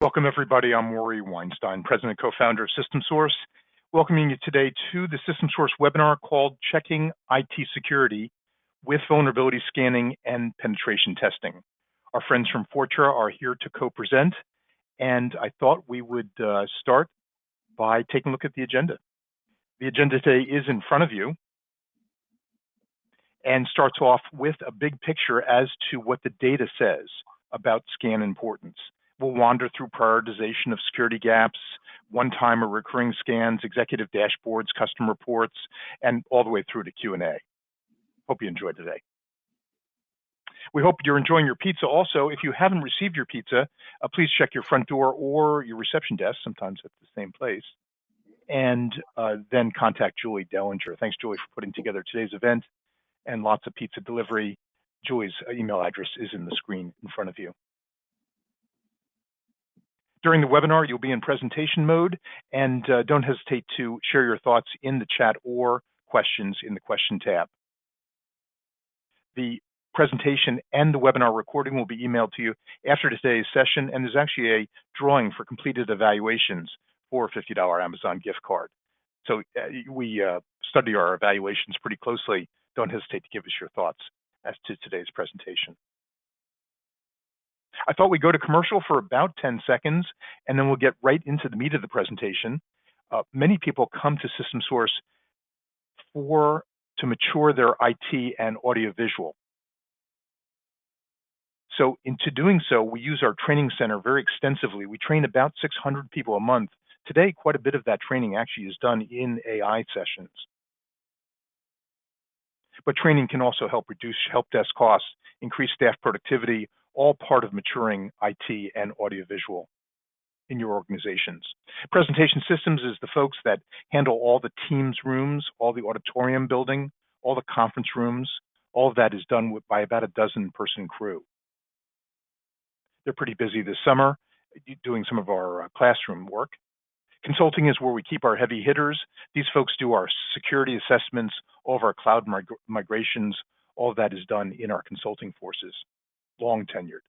Welcome everybody, I'm Maury Weinstein, President and Co-Founder of System Source, welcoming you today to the System Source webinar called Checking IT Security with Vulnerability Scanning and Penetration Testing. Our friends from Fortra are here to co-present, and I thought we would start by taking a look at the agenda. The agenda today is in front of you and starts off with a big picture as to what the data says about scan importance. We'll wander through prioritization of security gaps, one-time or recurring scans, executive dashboards, custom reports, and all the way through to Q&A. Hope you enjoyed today. We hope you're enjoying your pizza also. If you haven't received your pizza, please check your front door or your reception desk, sometimes at the same place, and then contact Julie Dellinger. Thanks, Julie, for putting together today's event and lots of pizza delivery. Julie's email address is in the screen in front of you. During the webinar, you'll be in presentation mode, and don't hesitate to share your thoughts in the chat or questions in the question tab. The presentation and the webinar recording will be emailed to you after today's session, and there's actually a drawing for completed evaluations for a $50 Amazon gift card. So we study our evaluations pretty closely. Don't hesitate to give us your thoughts as to today's presentation. I thought we'd go to commercial for about 10 seconds, and then we'll get right into the meat of the presentation. Many people come to System Source to mature their IT and audiovisual. So into doing so, we use our training center very extensively. We train about 600 people a month. Today, quite a bit of that training actually is done in AI sessions. But training can also help reduce help desk costs, increase staff productivity, all part of maturing IT and audiovisual in your organizations. Presentation Systems is the folks that handle all the Teams rooms, all the auditorium building, all the conference rooms. All of that is done by about a dozen-person crew. They're pretty busy this summer doing some of our classroom work. Consulting is where we keep our heavy hitters. These folks do our security assessments, all of our cloud migrations. All of that is done in our consulting forces, long tenured.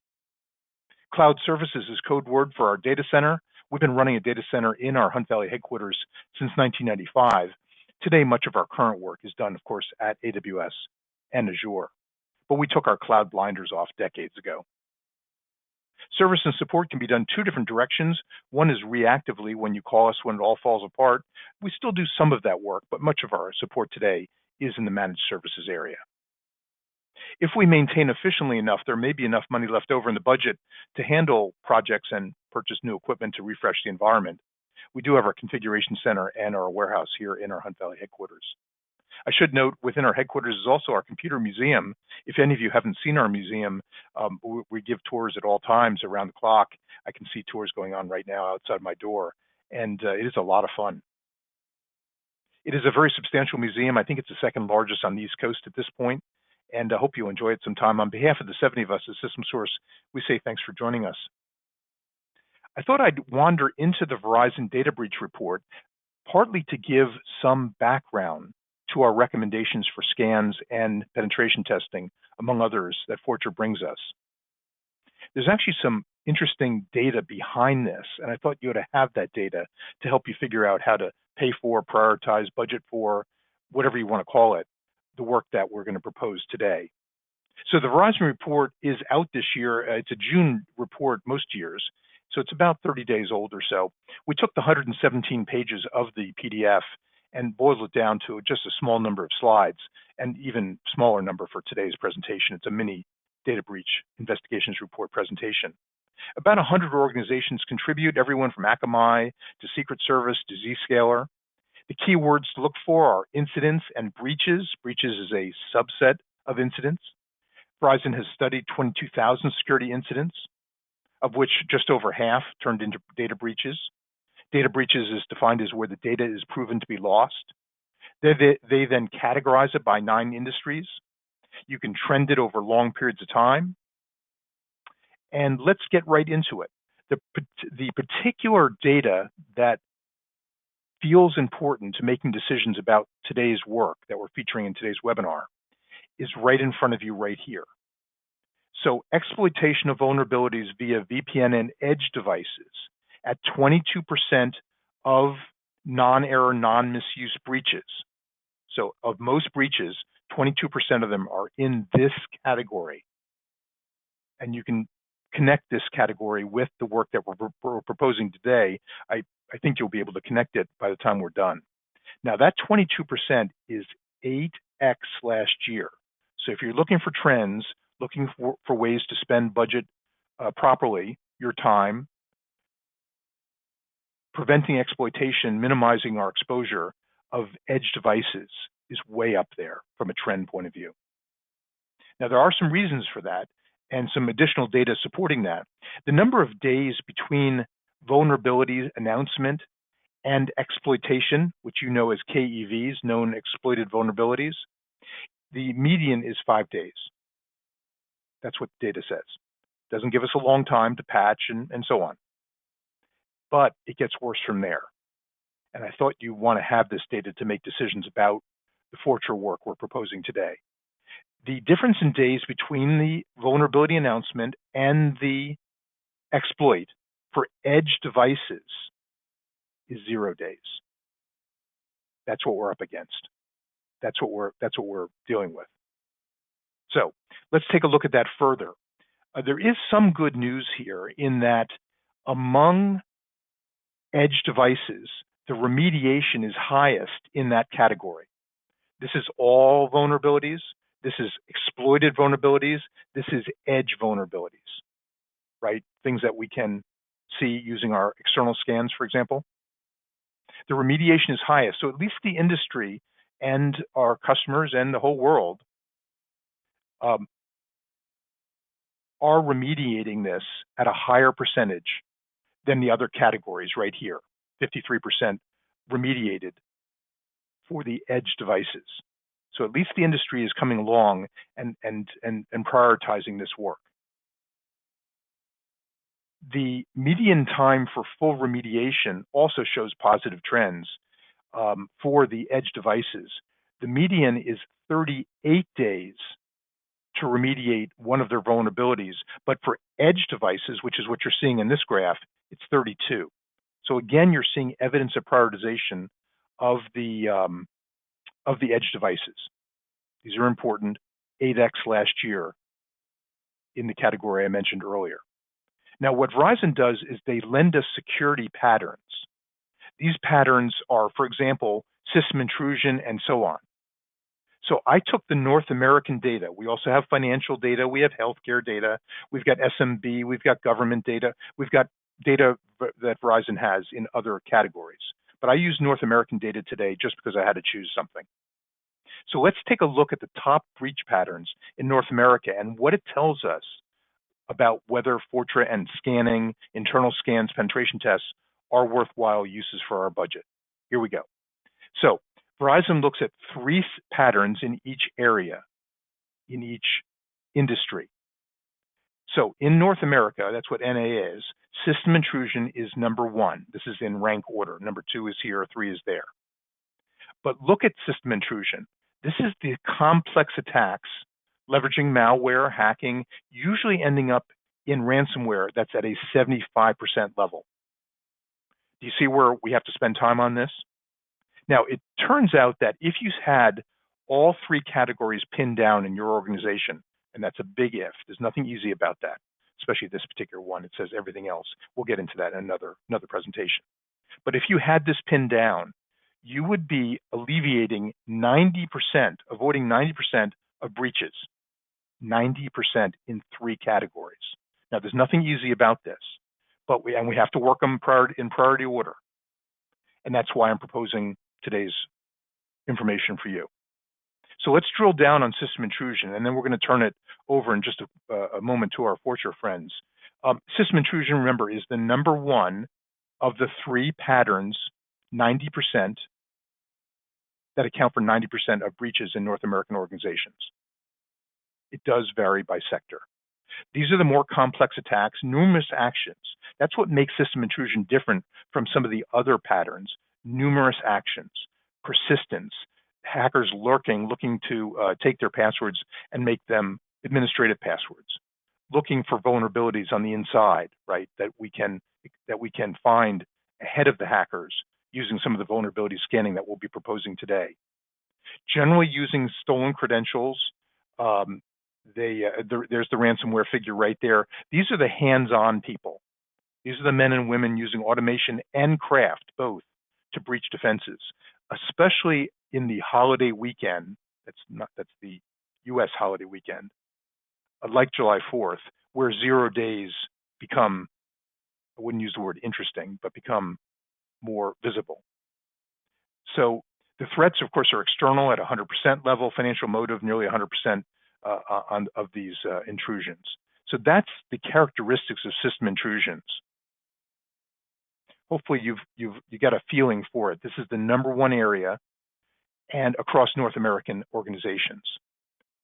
Cloud services is code word for our data center. We've been running a data center in our Hunt Valley headquarters since 1995. Today, much of our current work is done, of course, at AWS and Azure, but we took our cloud blinders off decades ago. Service and support can be done two different directions. One is reactively when you call us when it all falls apart. We still do some of that work, but much of our support today is in the managed services area. If we maintain efficiently enough, there may be enough money left over in the budget to handle projects and purchase new equipment to refresh the environment. We do have our configuration center and our warehouse here in our Hunt Valley headquarters. I should note within our headquarters is also our computer museum. If any of you haven't seen our museum, we give tours at all times around the clock. I can see tours going on right now outside my door, and it is a lot of fun. It is a very substantial museum. I think it's the second largest on the East Coast at this point, and I hope you enjoy it sometime. On behalf of the 70 of us at System Source, we say thanks for joining us. I thought I'd wander into the Verizon data breach report, partly to give some background to our recommendations for scans and penetration testing, among others, that Fortra brings us. There's actually some interesting data behind this, and I thought you ought to have that data to help you figure out how to pay for, prioritize, budget for, whatever you want to call it, the work that we're going to propose today. So the Verizon report is out this year. It's a June report most years, so it's about 30 days old or so. We took the 117 pages of the PDF and boiled it down to just a small number of slides, and even smaller number for today's presentation. It's a mini data breach investigations report presentation. About 100 organizations contribute, everyone from Akamai to Secret Service to Zscaler. The key words to look for are incidents and breaches. Breaches is a subset of incidents. Verizon has studied 22,000 security incidents, of which just over half turned into data breaches. Data breaches is defined as where the data is proven to be lost. They then categorize it by 9 industries. You can trend it over long periods of time. And let's get right into it. The particular data that feels important to making decisions about today's work that we're featuring in today's webinar is right in front of you right here. So exploitation of vulnerabilities via VPN and edge devices at 22% of non-error, non-misuse breaches. So of most breaches, 22% of them are in this category. And you can connect this category with the work that we're proposing today. I think you'll be able to connect it by the time we're done. Now that 22% is 8x last year. So if you're looking for trends, looking for ways to spend budget properly, your time, preventing exploitation, minimizing our exposure of edge devices is way up there from a trend point of view. Now, there are some reasons for that and some additional data supporting that. The number of days between vulnerability announcement and exploitation, which you know as KEVs, known exploited vulnerabilities, the median is 5 days. That's what the data says. Doesn't give us a long time to patch and so on. But it gets worse from there. And I thought you want to have this data to make decisions about the Fortra work we're proposing today. The difference in days between the vulnerability announcement and the exploit for edge devices is 0 days. That's what we're up against. That's what we're dealing with. So let's take a look at that further. There is some good news here in that among edge devices, the remediation is highest in that category. This is all vulnerabilities. This is exploited vulnerabilities. This is edge vulnerabilities, right? Things that we can see using our external scans, for example. The remediation is highest. So at least the industry and our customers and the whole world are remediating this at a higher percentage than the other categories right here, 53% remediated for the edge devices. So at least the industry is coming along and prioritizing this work. The median time for full remediation also shows positive trends for the edge devices. The median is 38 days to remediate one of their vulnerabilities, but for edge devices, which is what you're seeing in this graph, it's 32. So again, you're seeing evidence of prioritization of the edge devices. These are important, 8x last year in the category I mentioned earlier. Now, what Verizon does is they lend us security patterns. These patterns are, for example, system intrusion and so on. So I took the North American data. We also have financial data. We have healthcare data. We've got SMB. We've got government data. We've got data that Verizon has in other categories. But I use North American data today just because I had to choose something. So let's take a look at the top breach patterns in North America and what it tells us about whether Fortra and scanning, internal scans, penetration tests are worthwhile uses for our budget. Here we go. So Verizon looks at 3 patterns in each area, in each industry. So in North America, that's what NA is, system intrusion is number 1. This is in rank order. Number 2 is here, 3 is there. But look at system intrusion. This is the complex attacks, leveraging malware, hacking, usually ending up in ransomware that's at a 75% level. Do you see where we have to spend time on this? Now, it turns out that if you had all 3 categories pinned down in your organization, and that's a big if, there's nothing easy about that, especially this particular one. It says everything else. We'll get into that in another presentation. But if you had this pinned down, you would be alleviating 90%, avoiding 90% of breaches, 90% in 3 categories. Now, there's nothing easy about this, but we have to work them in priority order. And that's why I'm proposing today's information for you. So let's drill down on system intrusion, and then we're going to turn it over in just a moment to our Fortra friends. System intrusion, remember, is the number 1 of the 3 patterns, 90%, that account for 90% of breaches in North American organizations. It does vary by sector. These are the more complex attacks, numerous actions. That's what makes system intrusion different from some of the other patterns. Numerous actions, persistence, hackers lurking, looking to take their passwords and make them administrative passwords. looking for vulnerabilities on the inside, right? That we can find ahead of the hackers using some of the vulnerability scanning that we'll be proposing today. Generally using stolen credentials. There's the ransomware figure right there. These are the hands-on people. These are the men and women using automation and craft, both, to breach defenses, especially in the holiday weekend. That's the U.S. holiday weekend, like July 4th, where 0 days become, I wouldn't use the word interesting, but become more visible. So the threats, of course, are external at 100% level, financial motive nearly 100% of these intrusions. So that's the characteristics of system intrusions. Hopefully you got a feeling for it. This is the #1 area and across North American organizations.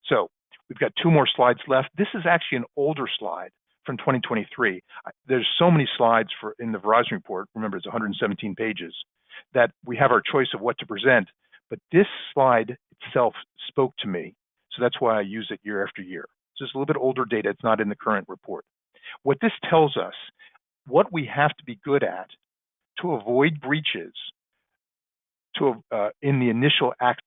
So we've got 2 more slides left. This is actually an older slide from 2023. There's so many slides in the Verizon report, remember it's 117 pages, that we have our choice of what to present, but this slide itself spoke to me, so that's why I use it year after year. So it's a little bit older data, it's not in the current report. What this tells us, what we have to be good at to avoid breaches in the initial act.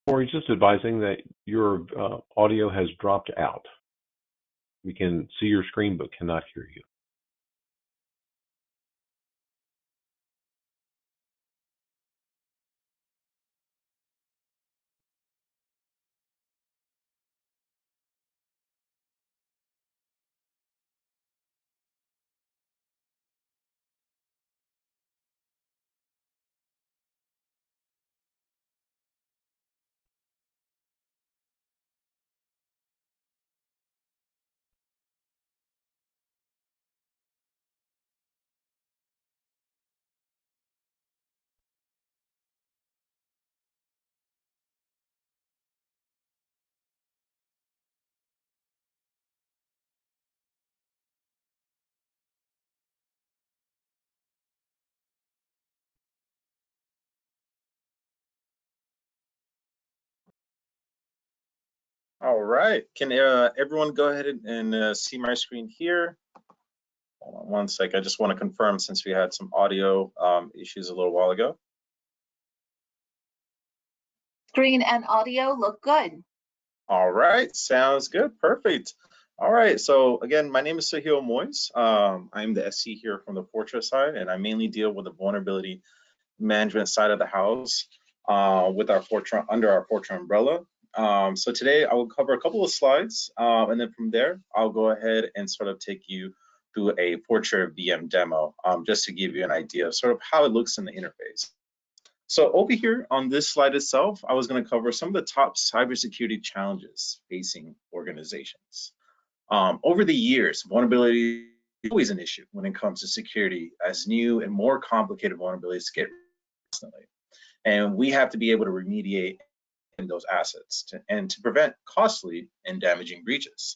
Corey, just advising that your audio has dropped out. We can see your screen but cannot hear you. All right, can everyone go ahead and see my screen here? Hold on one sec, I just want to confirm since we had some audio issues a little while ago. Screen and audio look good. All right, sounds good, perfect. All right, so again, my name is Sahil Moyes. I'm the SC here from the Fortra side, and I mainly deal with the vulnerability management side of the house with our Fortra, under our Fortra umbrella. So today I will cover a couple of slides, and then from there I'll go ahead and sort of take you through a Fortra VM demo, just to give you an idea of sort of how it looks in the interface. So over here on this slide itself, I was going to cover some of the top cybersecurity challenges facing organizations. Over the years, vulnerability is always an issue when it comes to security, as new and more complicated vulnerabilities get constantly. And we have to be able to remediate those assets and to prevent costly and damaging breaches.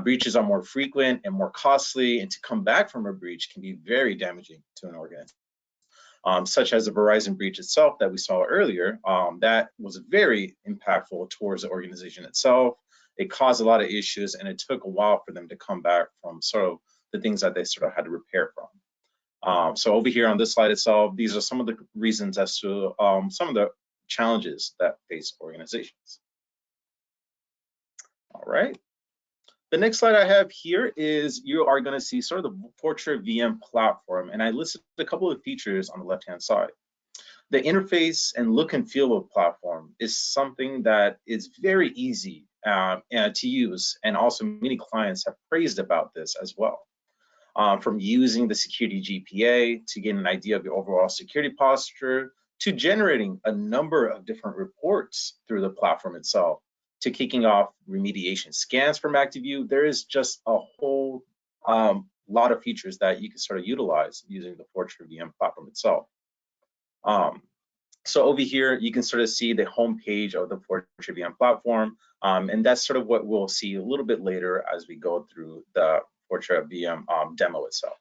Breaches are more frequent and more costly, and to come back from a breach can be very damaging to an organization. Such as the Verizon breach itself that we saw earlier, that was very impactful towards the organization itself. It caused a lot of issues, and it took a while for them to come back from sort of the things that they sort of had to repair from. So over here on this slide itself, these are some of the reasons as to some of the challenges that face organizations. All right. The next slide I have here is you are going to see sort of the Fortra VM platform, and I listed a couple of features on the left-hand side. The interface and look and feel of the platform is something that is very easy to use, and also many clients have praised about this as well. From using the security GPA to get an idea of your overall security posture, to generating a number of different reports through the platform itself, to kicking off remediation scans from ActiveView. There is just a whole lot of features that you can sort of utilize using the Fortra VM platform itself. So over here, you can sort of see the home page of the Fortra VM platform, and that's sort of what we'll see a little bit later as we go through the Fortra VM demo itself.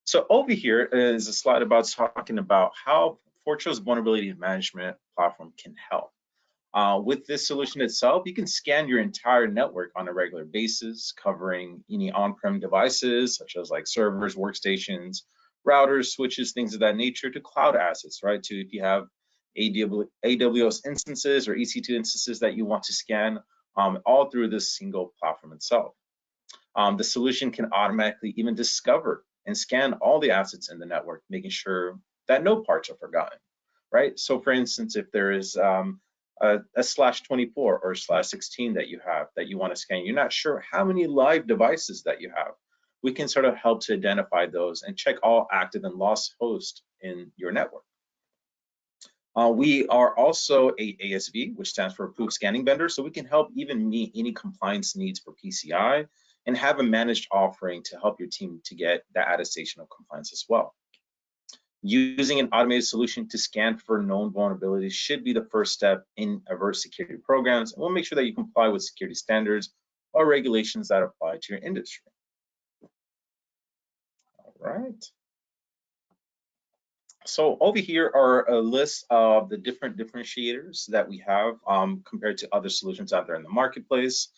So over here is a slide about talking about how Fortra's vulnerability management platform can help. With this solution itself, you can scan your entire network on a regular basis, covering any on-prem devices, such as like servers, workstations, routers, switches, things of that nature, to cloud assets, right? To if you have AWS instances or EC2 instances that you want to scan, all through this single platform itself. The solution can automatically even discover and scan all the assets in the network, making sure that no parts are forgotten, right? So for instance, if there is a /24 or /16 that you want to scan, you're not sure how many live devices that you have, we can sort of help to identify those and check all active and lost hosts in your network. We are also a ASV, which stands for Approved Scanning Vendor, so we can help even meet any compliance needs for PCI and have a managed offering to help your team to get that attestation of compliance as well. Using an automated solution to scan for known vulnerabilities should be the first step in avert security programs, and we'll make sure that you comply with security standards or regulations that apply to your industry. All right. So over here are a list of the different differentiators that we have compared to other solutions out there in the marketplace.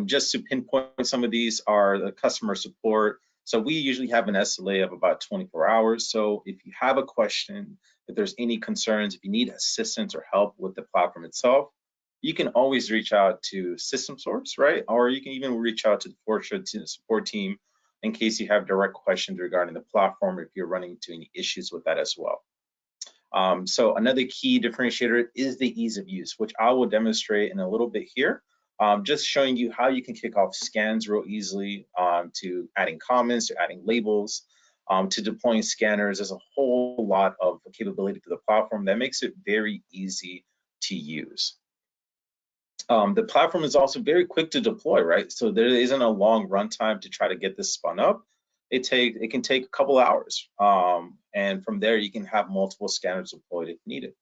Just to pinpoint some of these are the customer support. So we usually have an SLA of about 24 hours. So if you have a question, if there's any concerns, if you need assistance or help with the platform itself, you can always reach out to System Source, right? Or you can even reach out to the Fortra support team in case you have direct questions regarding the platform, if you're running into any issues with that as well. So another key differentiator is the ease of use, which I will demonstrate in a little bit here. Just showing you how you can kick off scans real easily, to adding comments, to adding labels, to deploying scanners. There's a whole lot of capability to the platform that makes it very easy to use. The platform is also very quick to deploy, right? So there isn't a long runtime to try to get this spun up. It can take a couple hours, and from there you can have multiple scanners deployed if needed.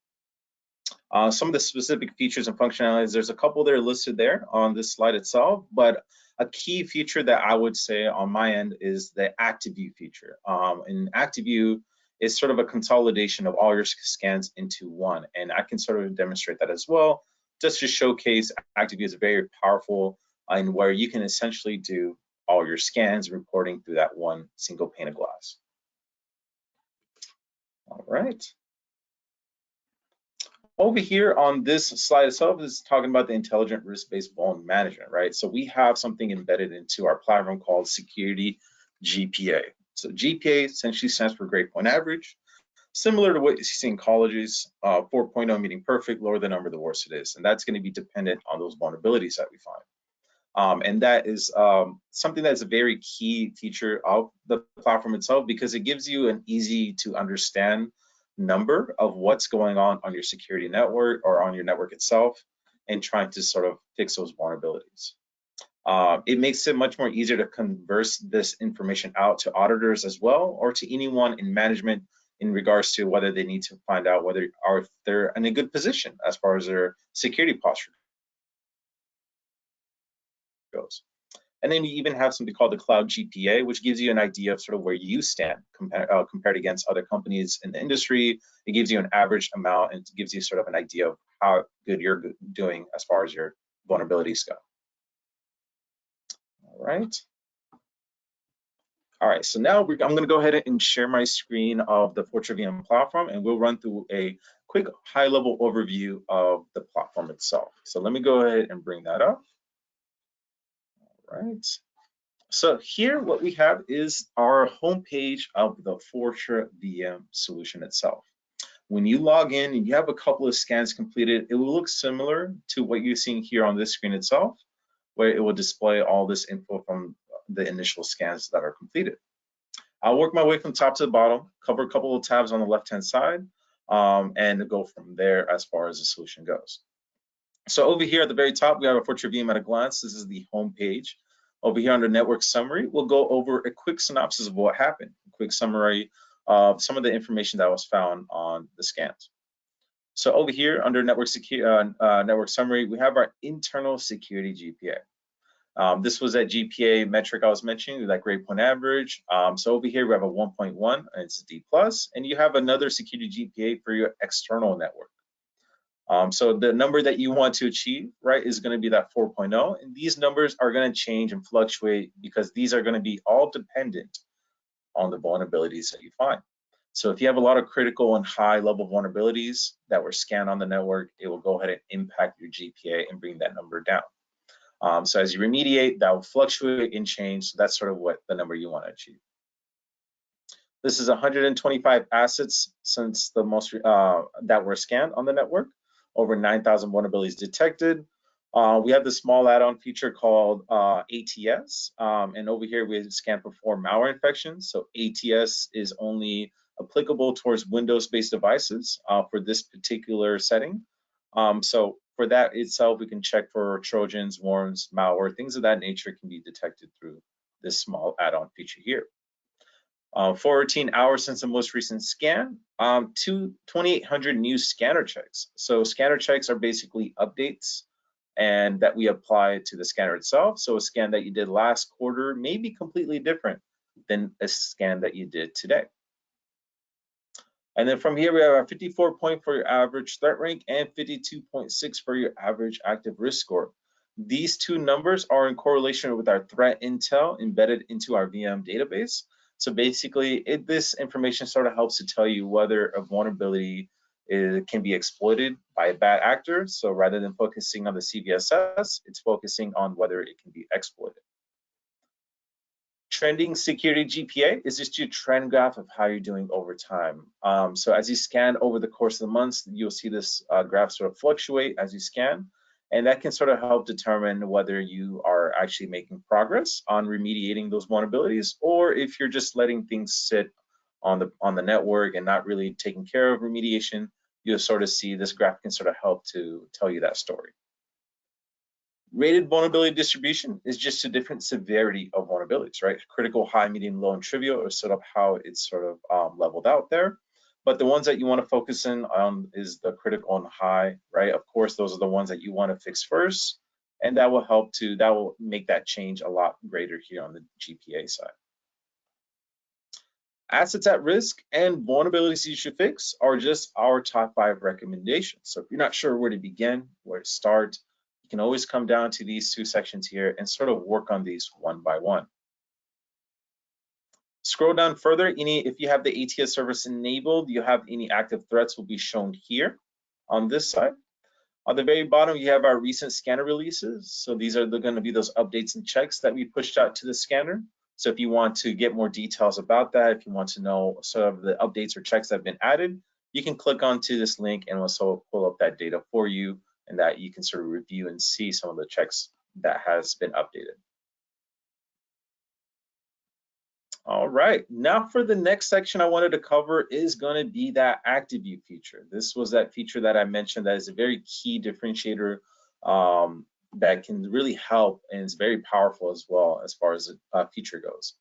Some of the specific features and functionalities, there's a couple that are listed there on this slide itself, but a key feature that I would say on my end is the ActiveView feature. And ActiveView is sort of a consolidation of all your scans into one, and I can sort of demonstrate that as well, just to showcase ActiveView is very powerful and where you can essentially do all your scans reporting through that one single pane of glass. All right. Over here on this slide itself is talking about the intelligent risk-based vulnerability management, right? So we have something embedded into our platform called Security GPA. So GPA essentially stands for Grade Point Average, similar to what you see in colleges, 4.0 meaning perfect, lower the number, the worse it is. And that's going to be dependent on those vulnerabilities that we find. And that is something that's a very key feature of the platform itself, because it gives you an easy to understand number of what's going on your security network or on your network itself, and trying to sort of fix those vulnerabilities. It makes it much more easier to converse this information out to auditors as well, or to anyone in management in regards to whether they need to find out whether they're in a good position as far as their security posture goes. And then you even have something called the Cloud GPA, which gives you an idea of sort of where you stand compared against other companies in the industry. It gives you an average amount, and it gives you sort of an idea of how good you're doing as far as your vulnerabilities go. All right. All right, so now I'm going to go ahead and share my screen of the Fortra VM platform, and we'll run through a quick high-level overview of the platform itself. So let me go ahead and bring that up. All right. So here what we have is our homepage of the Fortra VM solution itself. When you log in and you have a couple of scans completed, it will look similar to what you're seeing here on this screen itself, where it will display all this info from the initial scans that are completed. I'll work my way from top to the bottom, cover a couple of tabs on the left-hand side, and go from there as far as the solution goes. So over here at the very top, we have a Fortra VM at a glance. This is the home page. Over here under network summary, we'll go over a quick synopsis of what happened, a quick summary of some of the information that was found on the scans. So over here under network summary, we have our internal security GPA. This was that GPA metric I was mentioning, that grade point average. So over here we have a 1.1, and it's a D+, and you have another security GPA for your external network. So the number that you want to achieve, right, is going to be that 4.0, and these numbers are going to change and fluctuate because these are going to be all dependent on the vulnerabilities that you find. So if you have a lot of critical and high level vulnerabilities that were scanned on the network, it will go ahead and impact your GPA and bring that number down. So as you remediate, that will fluctuate and change. So that's sort of what the number you want to achieve. This is 125 assets since the most that were scanned on the network. Over 9,000 vulnerabilities detected. We have the small add-on feature called ATS, and over here we scan for malware infections. So ATS is only applicable towards Windows-based devices for this particular setting. So for that itself, we can check for Trojans, worms, malware, things of that nature can be detected through this small add-on feature here. 14 hours since the most recent scan, 2,800 new scanner checks. So scanner checks are basically updates and that we apply to the scanner itself. So a scan that you did last quarter may be completely different than a scan that you did today. And then from here, we have our 54 point for your average threat rank and 52.6 for your average active risk score. These two numbers are in correlation with our threat intel embedded into our VM database. So basically, this information sort of helps to tell you whether a vulnerability can be exploited by a bad actor. So rather than focusing on the CVSS, it's focusing on whether it can be exploited. Trending security GPA is just your trend graph of how you're doing over time. So as you scan over the course of the months, you'll see this graph sort of fluctuate as you scan. And that can sort of help determine whether you are actually making progress on remediating those vulnerabilities, or if you're just letting things sit on the network and not really taking care of remediation. You'll sort of see this graph can sort of help to tell you that story. Rated vulnerability distribution is just a different severity of vulnerabilities, right? Critical, high, medium, low, and trivial are sort of how it's sort of leveled out there. But the ones that you want to focus in on is the critical and high, right? Of course, those are the ones that you want to fix first, and that will make that change a lot greater here on the GPA side. Assets at risk and vulnerabilities you should fix are just our top 5 recommendations. So if you're not sure where to begin, where to start, you can always come down to these 2 sections here and sort of work on these one by one. Scroll down further, if you have the ATS service enabled, you have any active threats will be shown here on this side. On the very bottom, you have our recent scanner releases. So these are going to be those updates and checks that we pushed out to the scanner. So if you want to get more details about that, if you want to know sort of the updates or checks that have been added, you can click onto this link and we'll sort of pull up that data for you, and that you can sort of review and see some of the checks that has been updated. All right, now for the next section I wanted to cover is going to be that Active View feature. This was that feature that I mentioned that is a very key differentiator that can really help, and it's very powerful as well as far as the feature goes.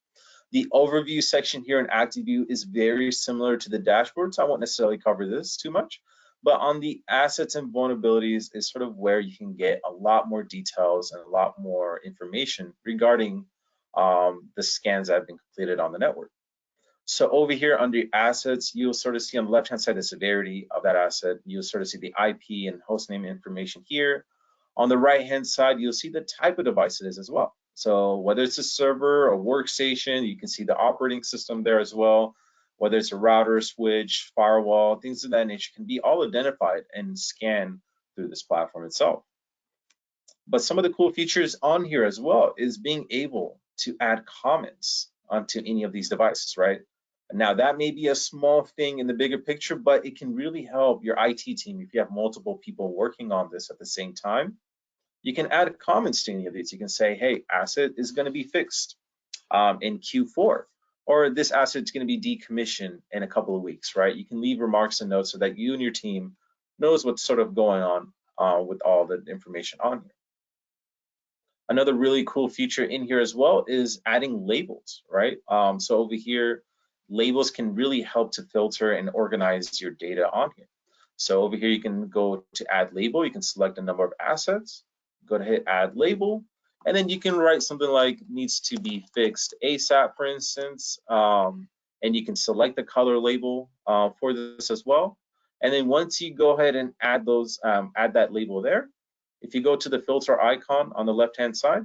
The overview section here in Active View is very similar to the dashboard, so I won't necessarily cover this too much. But on the assets and vulnerabilities is sort of where you can get a lot more details and a lot more information regarding the scans that have been completed on the network. So over here under assets, you'll sort of see on the left-hand side the severity of that asset. You'll sort of see the IP and hostname information here. On the right-hand side, you'll see the type of device it is as well. So whether it's a server, a workstation, you can see the operating system there as well. Whether it's a router, switch, firewall, things of that nature can be all identified and scanned through this platform itself. But some of the cool features on here as well is being able to add comments onto any of these devices, right? Now that may be a small thing in the bigger picture, but it can really help your IT team if you have multiple people working on this at the same time. You can add comments to any of these. You can say, hey, asset is going to be fixed in Q4, or this asset is going to be decommissioned in a couple of weeks, right? You can leave remarks and notes so that you and your team knows what's sort of going on with all the information on here. Another really cool feature in here as well is adding labels, right? So over here, labels can really help to filter and organize your data on here. So over here, you can go to add label. You can select a number of assets, go to hit add label, and then you can write something like needs to be fixed ASAP, for instance, and you can select the color label for this as well. And then once you go ahead and add those, add that label there, if you go to the filter icon on the left-hand side,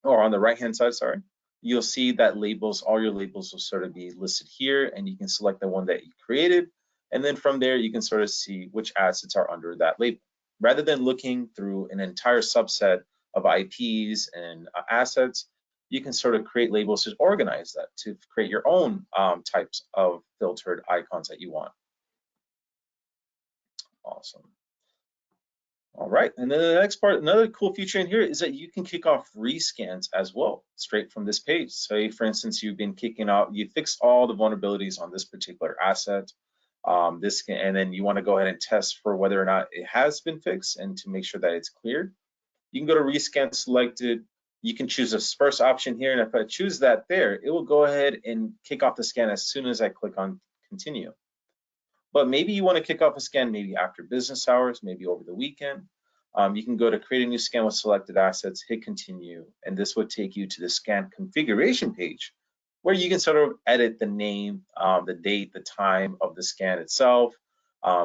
or on the right-hand side, sorry, you'll see that labels, all your labels will sort of be listed here, and you can select the one that you created. And then from there, you can sort of see which assets are under that label. Rather than looking through an entire subset of IPs and assets, you can sort of create labels to organize that, to create your own types of filtered icons that you want. Awesome. All right, and then the next part, another cool feature in here is that you can kick off rescans as well, straight from this page. Say, for instance, you've been kicking out, you fixed all the vulnerabilities on this particular asset, and then you want to go ahead and test for whether or not it has been fixed and to make sure that it's cleared. You can go to rescan selected. You can choose a first option here, and if I choose that there, it will go ahead and kick off the scan as soon as I click on continue. But maybe you want to kick off a scan maybe after business hours, maybe over the weekend. You can go to create a new scan with selected assets, hit continue, and this would take you to the scan configuration page where you can sort of edit the name, the date, the time of the scan itself.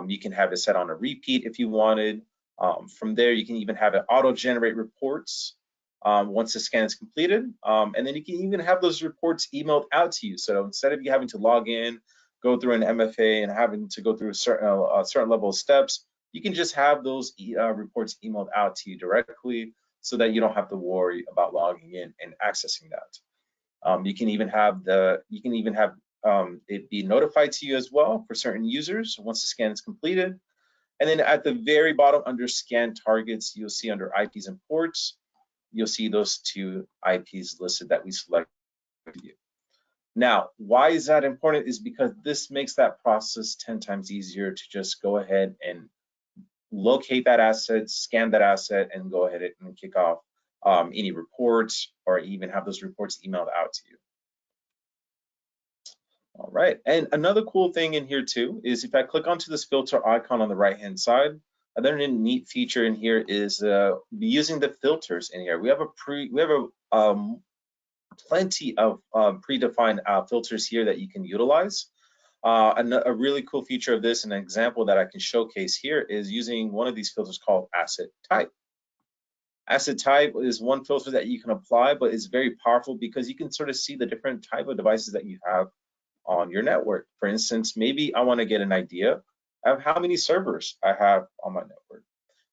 You can have it set on a repeat if you wanted. From there, you can even have it auto-generate reports once the scan is completed. And then you can even have those reports emailed out to you. So instead of you having to log in, go through an MFA and having to go through a certain level of steps, you can just have those reports emailed out to you directly so that you don't have to worry about logging in and accessing that. You can even have it be notified to you as well for certain users once the scan is completed. And then at the very bottom under scan targets, you'll see under IPs and ports, you'll see those two IPs listed that we selected for you. Now, why is that important is because this makes that process 10 times easier to just go ahead and locate that asset, scan that asset, and go ahead and kick off any reports or even have those reports emailed out to you. All right, and another cool thing in here too is if I click onto this filter icon on the right-hand side, another neat feature in here is using the filters in here. We have plenty of predefined filters here that you can utilize. A really cool feature of this, an example that I can showcase here, is using one of these filters called asset type. Asset type is one filter that you can apply, but it's very powerful because you can sort of see the different type of devices that you have on your network. For instance, maybe I want to get an idea of how many servers I have on my network.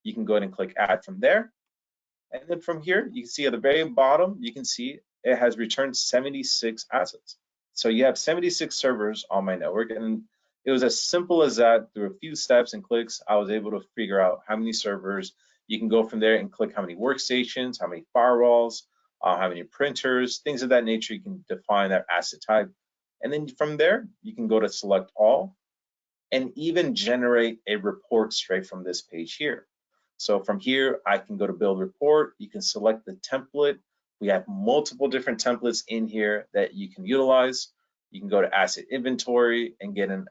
You can go ahead and click add from there. And then from here, you can see at the very bottom, you can see it has returned 76 assets. So you have 76 servers on my network, and it was as simple as that. Through a few steps and clicks, I was able to figure out how many servers. You can go from there and click how many workstations, how many firewalls, how many printers, things of that nature. You can define that asset type. And then from there, you can go to select all and even generate a report straight from this page here. So from here, I can go to build report. You can select the template. We have multiple different templates in here that you can utilize. You can go to asset inventory and get an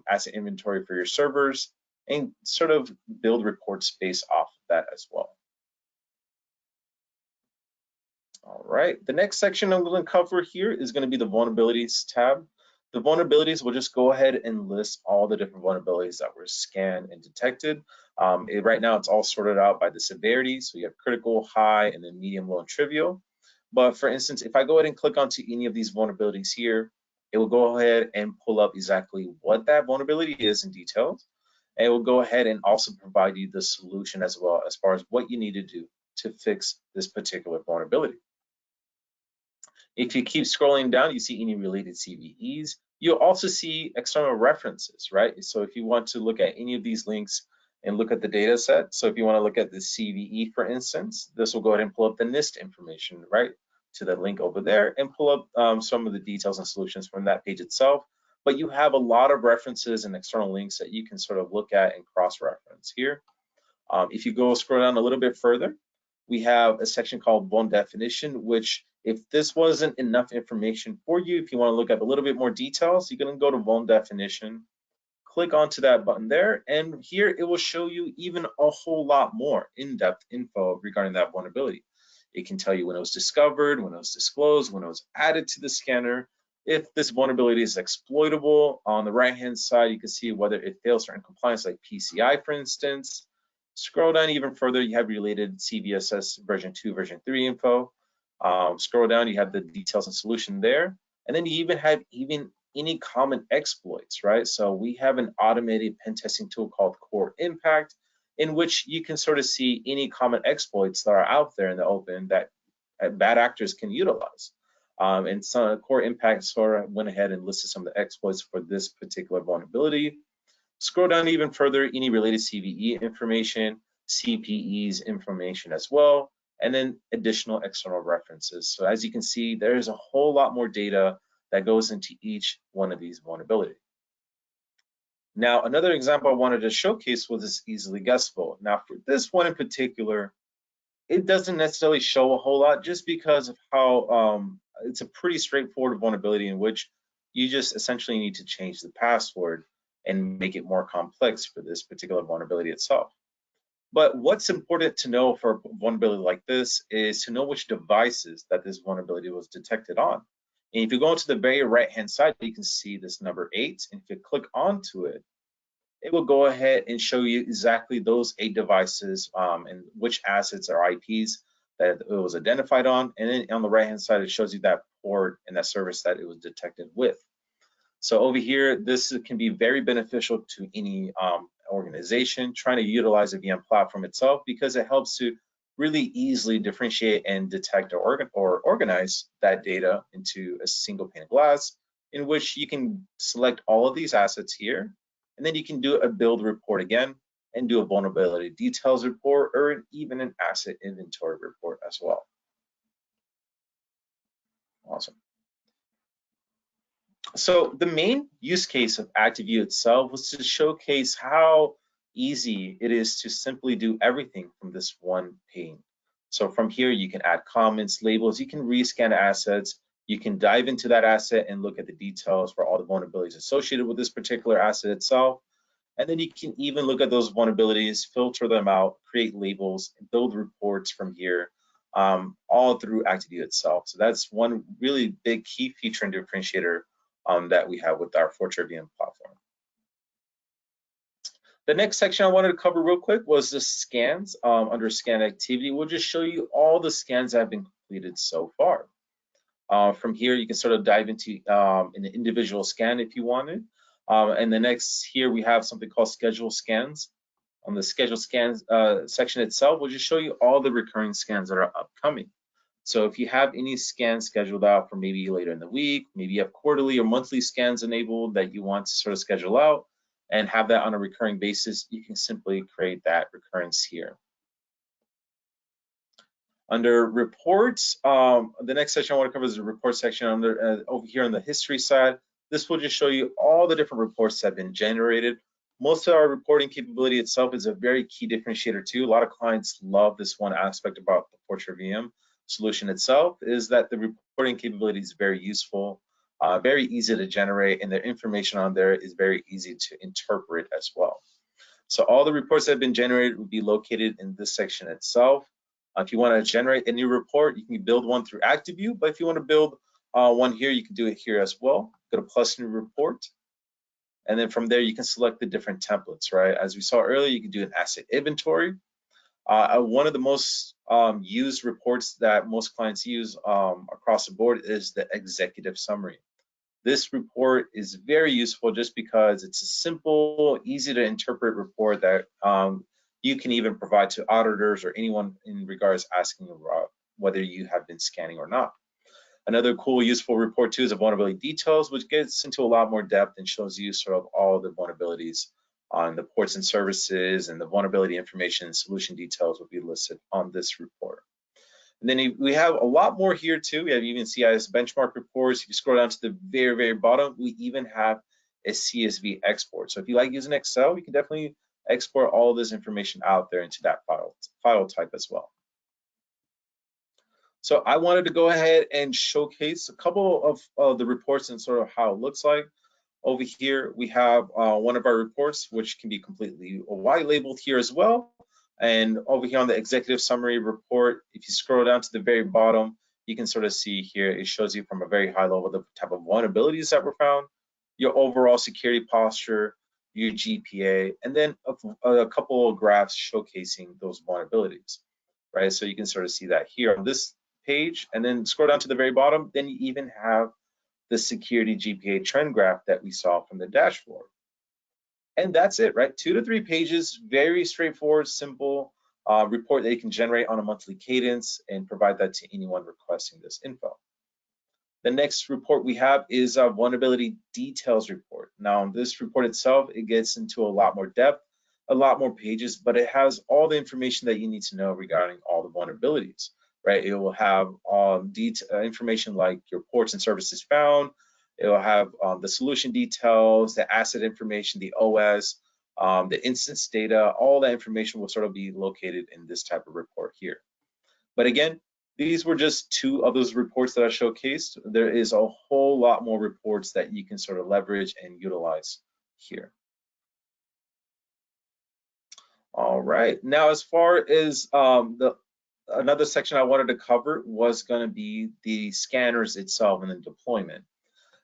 asset inventory for your servers and sort of build reports based off of that as well. All right, the next section I'm going to cover here is going to be the vulnerabilities tab. The vulnerabilities will just go ahead and list all the different vulnerabilities that were scanned and detected. Right now, it's all sorted out by the severity. So you have critical, high, and then medium, low, and trivial. But for instance, if I go ahead and click onto any of these vulnerabilities here, it will go ahead and pull up exactly what that vulnerability is in details. And it will go ahead and also provide you the solution as well as far as what you need to do to fix this particular vulnerability. If you keep scrolling down, you see any related CVEs. You'll also see external references, right? So if you want to look at any of these links and look at the data set, so if you want to look at the CVE, for instance, this will go ahead and pull up the NIST information, right, to the link over there and pull up some of the details and solutions from that page itself. But you have a lot of references and external links that you can sort of look at and cross-reference here. If you go scroll down a little bit further, we have a section called Vuln Definition, which if this wasn't enough information for you, if you want to look at a little bit more details, you can go to Vuln Definition, click onto that button there, and here it will show you even a whole lot more in-depth info regarding that vulnerability. It can tell you when it was discovered, when it was disclosed, when it was added to the scanner, if this vulnerability is exploitable. On the right-hand side, you can see whether it fails certain compliance like PCI, for instance. Scroll down even further, you have related CVSS version 2, version 3 info. Scroll down, you have the details and solution there. And then you even have any common exploits, right? So we have an automated pen testing tool called Core Impact, in which you can sort of see any common exploits that are out there in the open that bad actors can utilize. And so Core Impact sort of went ahead and listed some of the exploits for this particular vulnerability. Scroll down even further, any related CVE information, CPEs information as well, and then additional external references. So as you can see, there's a whole lot more data that goes into each one of these vulnerabilities. Now, another example I wanted to showcase was this easily guessable. Now, for this one in particular, it doesn't necessarily show a whole lot just because of how it's a pretty straightforward vulnerability in which you just essentially need to change the password and make it more complex for this particular vulnerability itself. But what's important to know for a vulnerability like this is to know which devices that this vulnerability was detected on. And if you go to the very right-hand side, you can see this number 8. And if you click onto it, it will go ahead and show you exactly those 8 devices and which assets or IPs that it was identified on. And then on the right-hand side, it shows you that port and that service that it was detected with. So over here, this can be very beneficial to any organization trying to utilize a VM platform itself, because it helps to really easily differentiate and detect or organize that data into a single pane of glass, in which you can select all of these assets here, and then you can do a build report again and do a vulnerability details report or even an asset inventory report as well. Awesome. So the main use case of ActiveView itself was to showcase how easy it is to simply do everything from this one pane. So from here, you can add comments, labels, you can rescan assets, you can dive into that asset and look at the details for all the vulnerabilities associated with this particular asset itself. And then you can even look at those vulnerabilities, filter them out, create labels, and build reports from here, all through ActiveView itself. So that's one really big key feature and differentiator that we have with our Fortra VM platform. The next section I wanted to cover real quick was the scans. Under scan activity, we'll just show you all the scans that have been completed so far. From here, you can sort of dive into an individual scan if you wanted. And the next here, we have something called schedule scans. On the schedule scans section itself, we'll just show you all the recurring scans that are upcoming. So if you have any scans scheduled out for maybe later in the week, maybe you have quarterly or monthly scans enabled that you want to sort of schedule out and have that on a recurring basis, you can simply create that recurrence here. Under reports, the next section I want to cover is the report section. Under over here on the history side, this will just show you all the different reports that have been generated. Most of our reporting capability itself is a very key differentiator too. A lot of clients love this one aspect about the Fortra VM solution itself, is that the reporting capability is very useful, very easy to generate, and the information on there is very easy to interpret as well. So all the reports that have been generated will be located in this section itself. If you want to generate a new report, you can build one through ActiveView, but if you want to build one here, you can do it here as well. Go to plus new report. And then from there, you can select the different templates, right? As we saw earlier, you can do an asset inventory. One of the most used reports that most clients use across the board is the executive summary. This report is very useful just because it's a simple, easy to interpret report that you can even provide to auditors or anyone in regards asking about whether you have been scanning or not. Another cool, useful report too is a vulnerability details, which gets into a lot more depth and shows you sort of all the vulnerabilities on the ports and services, and the vulnerability information and solution details will be listed on this report. And then we have a lot more here too. We have even CIS benchmark reports. If you scroll down to the very, very bottom, we even have a CSV export. So if you like using Excel, you can definitely export all this information out there into that file type as well. So I wanted to go ahead and showcase a couple of the reports and sort of how it looks like. Over here, we have one of our reports, which can be completely white labeled here as well. And over here on the executive summary report, if you scroll down to the very bottom, you can sort of see here, it shows you from a very high level the type of vulnerabilities that were found, your overall security posture, your GPA, and then a couple of graphs showcasing those vulnerabilities, right? So you can sort of see that here on this page, and then scroll down to the very bottom, then you even have the security GPA trend graph that we saw from the dashboard. And that's it, right? 2 to 3 pages, very straightforward, simple report that you can generate on a monthly cadence and provide that to anyone requesting this info. The next report we have is a vulnerability details report. Now, this report itself, it gets into a lot more depth, a lot more pages, but it has all the information that you need to know regarding all the vulnerabilities, right? It will have information like your ports and services found. It will have the solution details, the asset information, the OS, the instance data. All that information will sort of be located in this type of report here. But again, these were just 2 of those reports that I showcased. There is a whole lot more reports that you can sort of leverage and utilize here. All right, now as far as another section I wanted to cover was going to be the scanners itself and the deployment.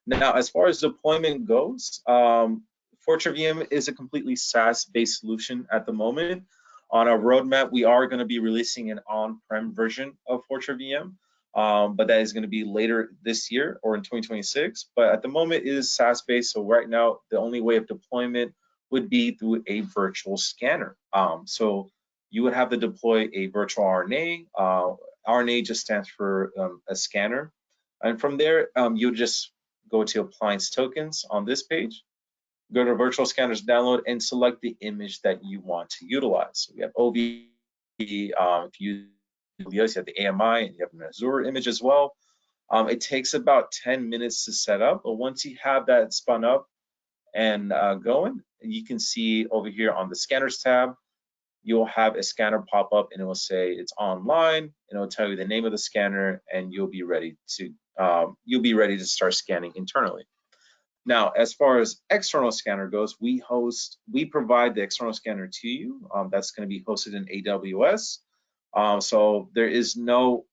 Now, as far as deployment goes, Fortra VM is a completely SaaS-based solution at the moment. On our roadmap, we are going to be releasing an on-prem version of Fortra VM, but that is going to be later this year or in 2026. But at the moment, it is SaaS-based, so right now, the only way of deployment would be through a virtual scanner. So you would have to deploy a virtual RNA. RNA just stands for a scanner. And from there, you just go to appliance tokens on this page, go to virtual scanners download, and select the image that you want to utilize. So we have OV, if you have the AMI, and you have an Azure image as well. It takes about 10 minutes to set up, but once you have that spun up and going, you can see over here on the scanners tab, you'll have a scanner pop up and it will say it's online, and it'll tell you the name of the scanner, and you'll be ready to start scanning internally. Now, as far as external scanner goes, we provide the external scanner to you. That's going to be hosted in AWS. So there is no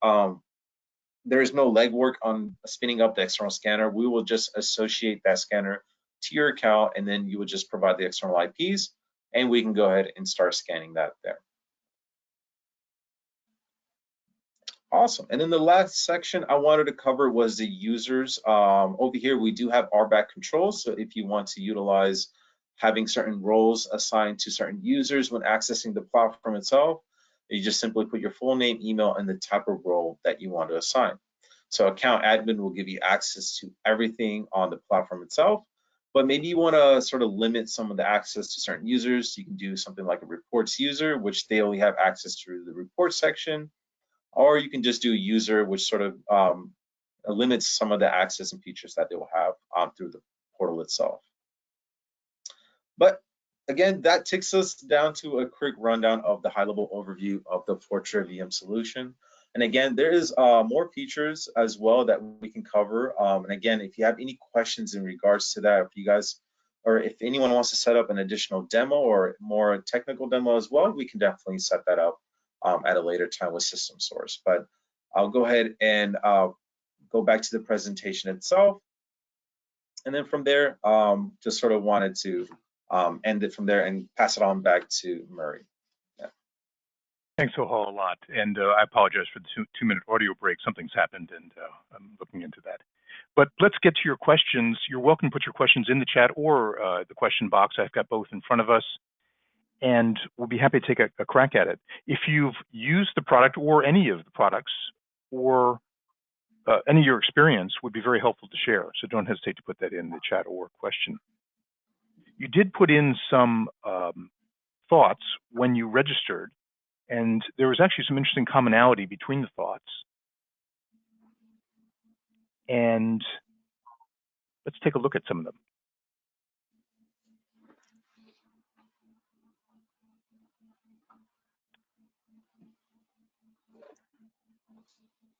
legwork on spinning up the external scanner. We will just associate that scanner to your account, and then you would just provide the external IPs, and we can go ahead and start scanning that there. Awesome. And then the last section I wanted to cover was the users. Over here, we do have RBAC controls. So if you want to utilize having certain roles assigned to certain users when accessing the platform itself, you just simply put your full name, email, and the type of role that you want to assign. So account admin will give you access to everything on the platform itself, but maybe you want to sort of limit some of the access to certain users. You can do something like a reports user, which they only have access to the report section. Or you can just do user, which sort of limits some of the access and features that they will have through the portal itself. But again, that takes us down to a quick rundown of the high-level overview of the Fortra VM solution. And again, there is more features as well that we can cover. And again, if you have any questions in regards to that, if you guys, or if anyone wants to set up an additional demo or more technical demo as well, we can definitely set that up at a later time with System Source. But I'll go ahead and go back to the presentation itself. And then from there, just sort of wanted to end it from there and pass it on back to Murray. Thanks, Sohal, a lot. And I apologize for the two-minute audio break. Something's happened, and I'm looking into that. But let's get to your questions. You're welcome to put your questions in the chat or the question box. I've got both in front of us, and we'll be happy to take a crack at it. If you've used the product or any of the products or any of your experience, would be very helpful to share. So don't hesitate to put that in the chat or question. You did put in some thoughts when you registered, and there was actually some interesting commonality between the thoughts. And let's take a look at some of them.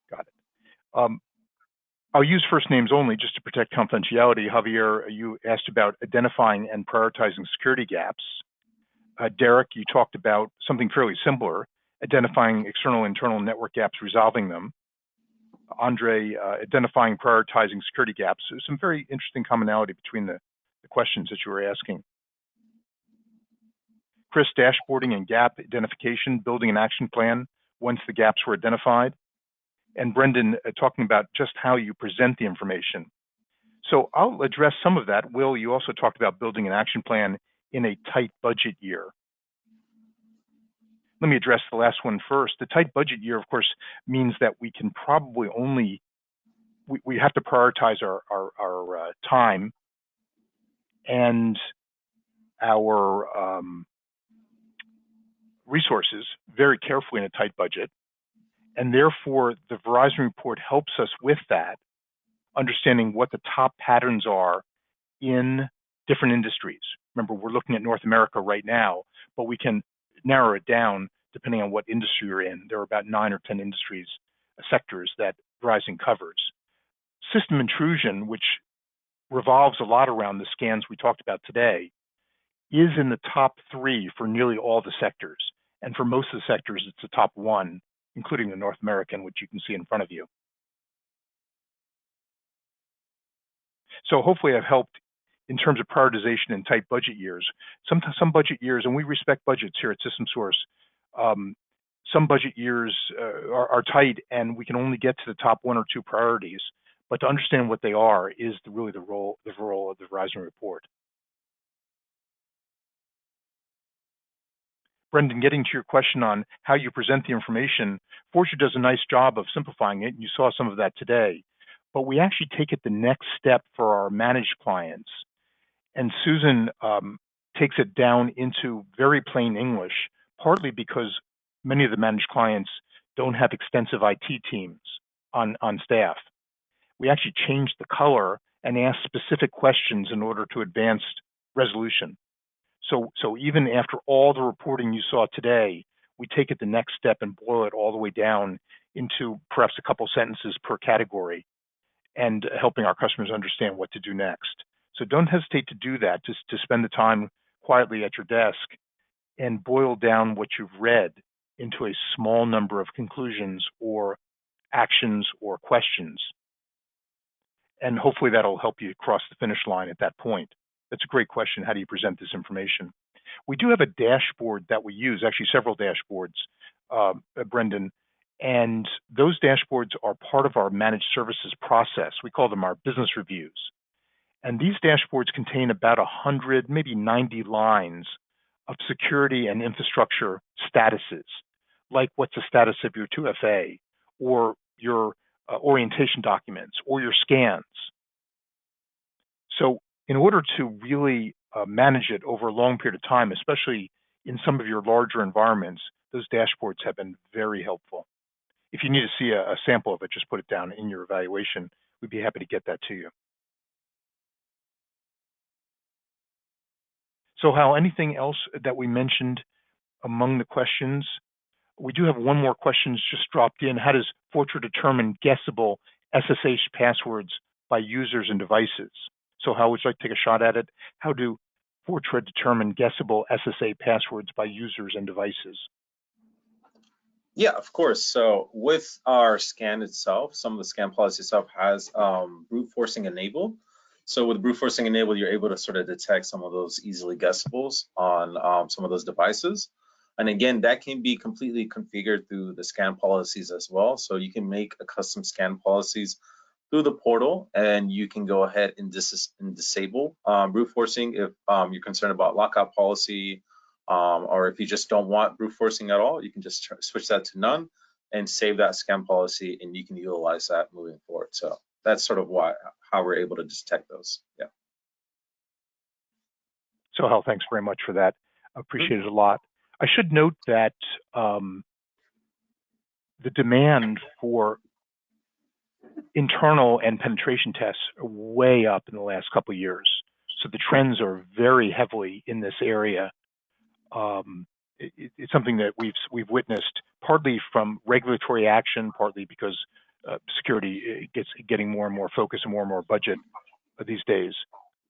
Got it. I'll use first names only just to protect confidentiality. Javier, you asked about identifying and prioritizing security gaps. Derek, you talked about something fairly similar, identifying external and internal network gaps, resolving them. Andre, identifying, prioritizing security gaps. There's some very interesting commonality between the questions that you were asking. Chris, dashboarding and gap identification, building an action plan once the gaps were identified. And Brendan, talking about just how you present the information. So I'll address some of that. Will, you also talked about building an action plan in a tight budget year. Let me address the last one first. The tight budget year, of course, means that we can probably only, we have to prioritize our time and our resources very carefully in a tight budget. And therefore, the Verizon report helps us with that, understanding what the top patterns are in different industries. Remember, we're looking at North America right now, but we can narrow it down depending on what industry you're in. There are about 9 or 10 industries, sectors that Verizon covers. System intrusion, which revolves a lot around the scans we talked about today, is in the top 3 for nearly all the sectors. And for most of the sectors, it's the top 1, including the North American, which you can see in front of you. So hopefully I've helped in terms of prioritization in tight budget years. Some budget years, and we respect budgets here at System Source, some budget years are tight and we can only get to the top 1 or 2 priorities, but to understand what they are is really the role of the Verizon report. Brendan, getting to your question on how you present the information, Fortra does a nice job of simplifying it, and you saw some of that today. But we actually take it the next step for our managed clients. And Susan takes it down into very plain English, partly because many of the managed clients don't have extensive IT teams on staff. We actually changed the color and asked specific questions in order to advance resolution. So even after all the reporting you saw today, we take it the next step and boil it all the way down into perhaps a couple sentences per category and helping our customers understand what to do next. So don't hesitate to do that, just to spend the time quietly at your desk and boil down what you've read into a small number of conclusions or actions or questions. And hopefully that'll help you cross the finish line at that point. That's a great question. How do you present this information? We do have a dashboard that we use, actually several dashboards, Brendan, and those dashboards are part of our managed services process. We call them our business reviews. And these dashboards contain about 100, maybe 90 lines of security and infrastructure statuses, like what's the status of your 2FA or your orientation documents or your scans. So in order to really manage it over a long period of time, especially in some of your larger environments, those dashboards have been very helpful. If you need to see a sample of it, just put it down in your evaluation. We'd be happy to get that to you. So Hal, anything else that we mentioned among the questions? We do have one more question just dropped in. How does Fortra determine guessable SSH passwords by users and devices? So Hal, would you like to take a shot at it? How do Fortra determine guessable SSH passwords by users and devices? Yeah, of course. So with our scan itself, some of the scan policy itself has brute forcing enabled. So with brute forcing enabled, you're able to sort of detect some of those easily guessables on some of those devices. And again, that can be completely configured through the scan policies as well. So you can make a custom scan policies through the portal, and you can go ahead and disable brute forcing if you're concerned about lockout policy, or if you just don't want brute forcing at all, you can just switch that to none and save that scan policy, and you can utilize that moving forward. So that's sort of how we're able to detect those. Yeah. So Hal, thanks very much for that. Appreciate it a lot. I should note that the demand for internal and penetration tests are way up in the last couple of years. So the trends are very heavily in this area. It's something that we've witnessed partly from regulatory action, partly because security gets getting more and more focus and more budget these days,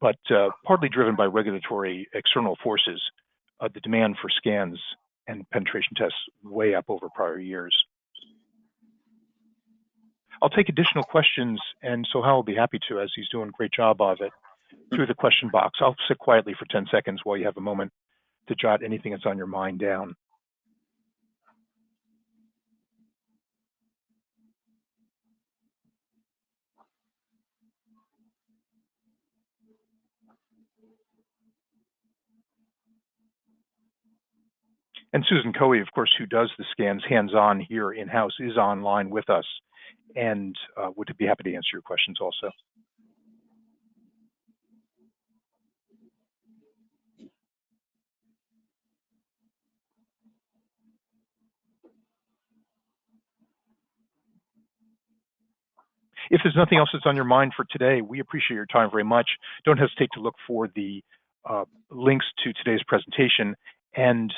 but partly driven by regulatory external forces. The demand for scans and penetration tests way up over prior years. I'll take additional questions, and Sohail will be happy to, as he's doing a great job of it, through the question box. I'll sit quietly for 10 seconds while you have a moment to jot anything that's on your mind down. And Susan Coey, of course, who does the scans hands-on here in-house, is online with us and would be happy to answer your questions also. If there's nothing else that's on your mind for today, we appreciate your time very much. Don't hesitate to look for the links to today's presentation and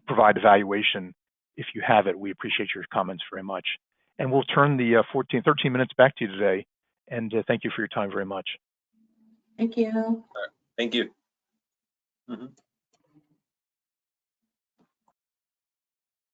provide evaluation if you have it. We appreciate your comments very much. And we'll turn the 13 minutes back to you today. And thank you for your time very much. Thank you. All right. Thank you.